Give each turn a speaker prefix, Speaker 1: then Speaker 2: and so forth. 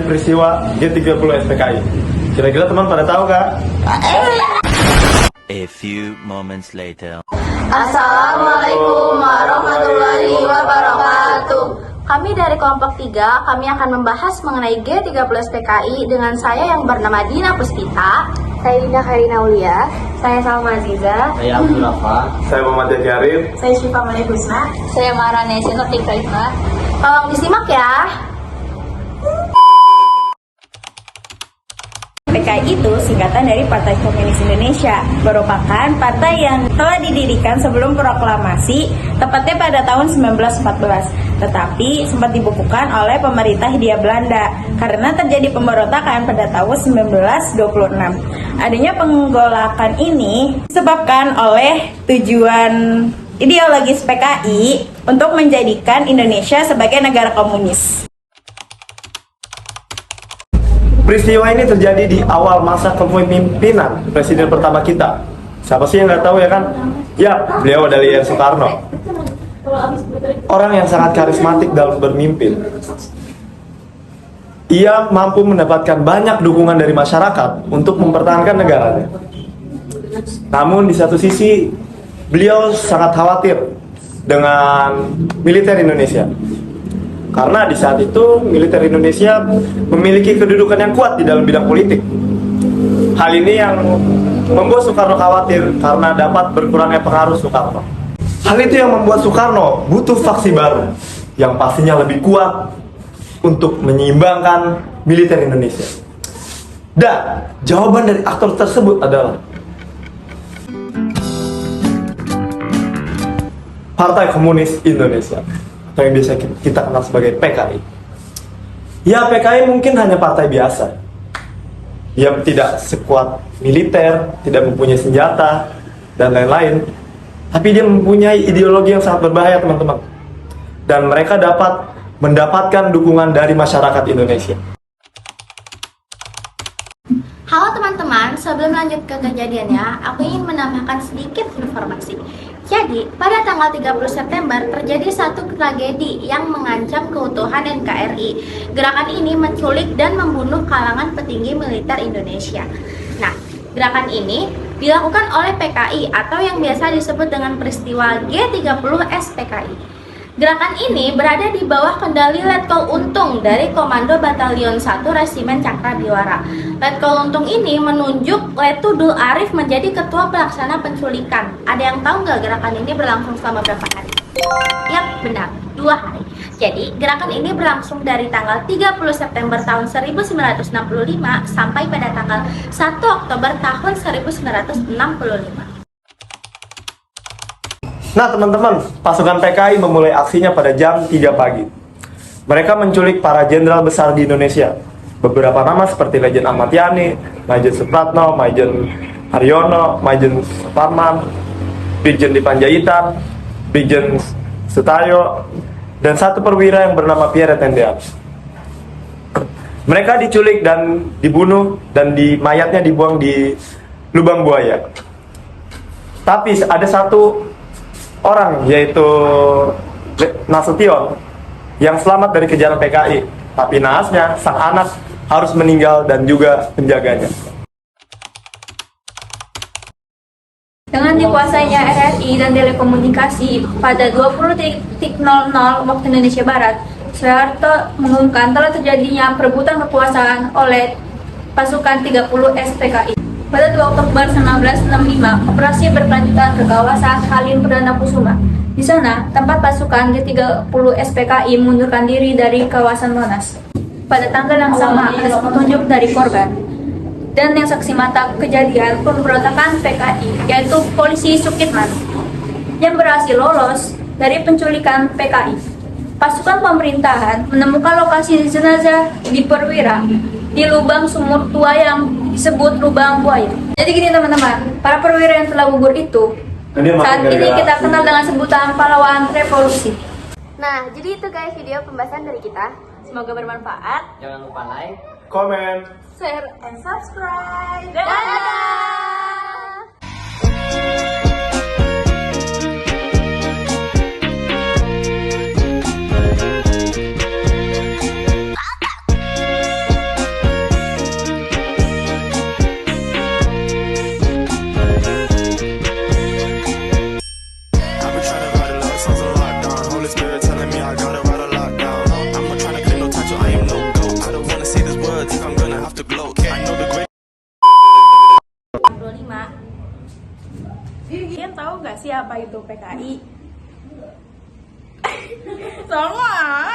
Speaker 1: peristiwa G30 SPKI. Kira-kira teman pada tahu kak?
Speaker 2: A few moments later.
Speaker 3: Assalamualaikum warahmatullahi wabarakatuh. Kami dari kelompok 3, kami akan membahas mengenai G30 SPKI dengan saya yang bernama Dina Puspita. Saya Dinda Karina Aulia. Saya Salma Aziza.
Speaker 4: Saya Abdul Rafa.
Speaker 1: Saya Muhammad Jaki Arif.
Speaker 3: Saya Syifa Malih Husna. Saya Marane Sinoptik Kaifah. Tolong disimak ya.
Speaker 5: PKI itu singkatan dari Partai Komunis Indonesia, merupakan partai yang telah didirikan sebelum proklamasi, tepatnya pada tahun 1914, tetapi sempat dibukukan oleh pemerintah Hindia Belanda karena terjadi pemberontakan pada tahun 1926. Adanya penggolakan ini disebabkan oleh tujuan ideologis PKI untuk menjadikan Indonesia sebagai negara komunis.
Speaker 1: Peristiwa ini terjadi di awal masa kepemimpinan presiden pertama kita. Siapa sih yang nggak tahu ya kan? Ya, beliau adalah Yaya Soekarno. Orang yang sangat karismatik dalam bermimpi. Ia mampu mendapatkan banyak dukungan dari masyarakat untuk mempertahankan negaranya. Namun di satu sisi, beliau sangat khawatir dengan militer Indonesia. Karena di saat itu militer Indonesia memiliki kedudukan yang kuat di dalam bidang politik. Hal ini yang membuat Soekarno khawatir karena dapat berkurangnya pengaruh Soekarno. Hal itu yang membuat Soekarno butuh faksi baru yang pastinya lebih kuat untuk menyeimbangkan militer Indonesia. Dan jawaban dari aktor tersebut adalah Partai Komunis Indonesia, atau yang biasa kita kenal sebagai PKI. Ya, PKI mungkin hanya partai biasa yang tidak sekuat militer, tidak mempunyai senjata, dan lain-lain. Tapi dia mempunyai ideologi yang sangat berbahaya, teman-teman. Dan mereka dapat mendapatkan dukungan dari masyarakat Indonesia.
Speaker 3: Halo teman-teman, sebelum lanjut ke kejadiannya, aku ingin menambahkan sedikit informasi. Jadi, pada tanggal 30 September terjadi satu tragedi yang mengancam keutuhan NKRI. Gerakan ini menculik dan membunuh kalangan petinggi militer Indonesia. Nah, gerakan ini dilakukan oleh PKI atau yang biasa disebut dengan peristiwa G30 SPKI. Gerakan ini berada di bawah kendali Letkol Untung dari Komando Batalion 1 Resimen Cakrabiwara. Letkol Untung ini menunjuk Letudul Arif menjadi ketua pelaksana penculikan. Ada yang tahu nggak gerakan ini berlangsung selama berapa hari? Yap, benar, 2 hari. Jadi, gerakan ini berlangsung dari tanggal 30 September tahun 1965 sampai pada tanggal 1 Oktober tahun 1965.
Speaker 1: Nah teman-teman, pasukan PKI memulai aksinya pada jam 3 pagi. Mereka menculik para jenderal besar di Indonesia. Beberapa nama seperti Lejen Ahmad Yani, Majen Supratno, Majen Haryono, Majen Suparman, Brigjen Dipanjaitan, Brigjen Sutayo, dan satu perwira yang bernama Pierre Tendean. Mereka diculik dan dibunuh dan mayatnya dibuang di lubang buaya. Tapi ada satu orang, yaitu Nasution, yang selamat dari kejaran PKI. Tapi naasnya, sang anak harus meninggal dan juga penjaganya.
Speaker 5: Dengan dikuasainya RRI dan telekomunikasi pada 20.00 waktu Indonesia Barat, Soeharto mengumumkan telah terjadinya perebutan kekuasaan oleh pasukan 30 SPKI. Pada 2 Oktober 1965, operasi berkelanjutan ke kawasan Halim Perdana Kusuma. Di sana, tempat pasukan G30 SPKI mengundurkan diri dari kawasan Monas. Pada tanggal yang sama, ada petunjuk dari korban dan yang saksi mata kejadian pemberontakan PKI, yaitu polisi Sukitman, yang berhasil lolos dari penculikan PKI. Pasukan pemerintahan menemukan lokasi jenazah di perwira di lubang sumur tua yang disebut lubang buaya. Jadi gini teman-teman, para perwira yang telah gugur itu saat ini kita kenal dengan sebutan pahlawan revolusi.
Speaker 3: Nah, jadi itu guys video pembahasan dari kita. Semoga bermanfaat.
Speaker 4: Jangan lupa like,
Speaker 1: Komen.
Speaker 3: Share and subscribe. Dadah!
Speaker 5: Kalian tahu nggak sih apa itu PKI? Sama.